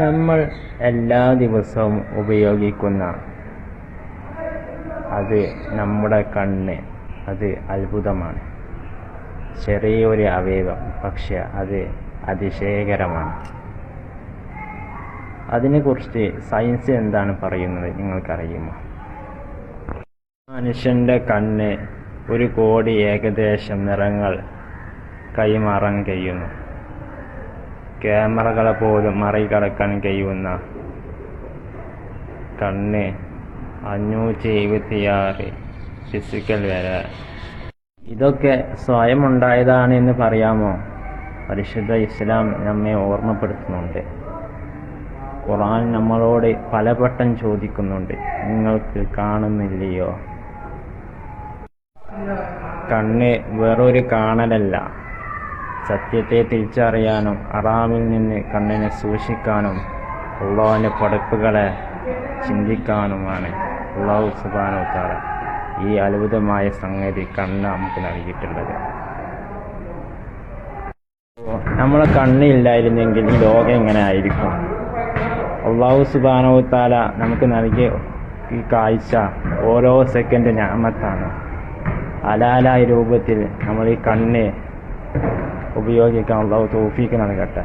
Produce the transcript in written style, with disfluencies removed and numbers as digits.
നമ്മൾ എല്ലാ ദിവസവും ഉപയോഗിക്കുന്ന അത് നമ്മുടെ കണ്ണ്, അത് അത്ഭുതമാണ്. ചെറിയൊരു അവയവം, പക്ഷെ അത് അതിശയകരമാണ്. അതിനെക്കുറിച്ച് സയൻസ് എന്താണ് പറയുന്നത് നിങ്ങൾക്കറിയുമോ? മനുഷ്യൻ്റെ കണ്ണ് 1 കോടി ഏകദേശം നിറങ്ങൾ കൈമാറാൻ കഴിയുന്നു. ക്യാമറകളെ പോലും മറികടക്കാൻ കഴിയുന്ന കണ്ണ് 576 ഫിസിക്കൽ വരെ. ഇതൊക്കെ സ്വയം ഉണ്ടായതാണ് എന്ന് പറയാമോ? പരിശുദ്ധ ഇസ്ലാം നമ്മെ ഓർമ്മപ്പെടുത്തുന്നുണ്ട്. ഖുർആൻ നമ്മളോട് പലവട്ടം ചോദിക്കുന്നുണ്ട്, നിങ്ങൾക്ക് കാണുന്നില്ലയോ? കണ്ണ് വേറൊരു കാണലല്ല, സത്യത്തെ തിരിച്ചറിയാനും ഹറാമിൽ നിന്ന് കണ്ണിനെ സൂക്ഷിക്കാനും അല്ലാഹുവിൻ്റെ പടപ്പുകളെ ചിന്തിക്കാനുമാണ് അല്ലാഹു സുബ്ഹാനഹു വ തആല ഈ അത്ഭുതമായ സംഗതി കണ്ണ് നമുക്ക് നൽകിയിട്ടുള്ളത്. നമ്മളെ കണ്ണില്ലായിരുന്നെങ്കിൽ ഈ ലോകം എങ്ങനെ ആയിരിക്കും? അല്ലാഹു സുബ്ഹാനഹു വ തആല നമുക്ക് നൽകിയ ഈ കാഴ്ച ഓരോ സെക്കൻഡ് നിഅമത്താണ്. ഹലാലായ രൂപത്തിൽ നമ്മൾ ഈ കണ്ണ് ഉപയോഗിക്കാൻ അല്ലാഹു തൗഫീഖ് നൽകട്ടെ.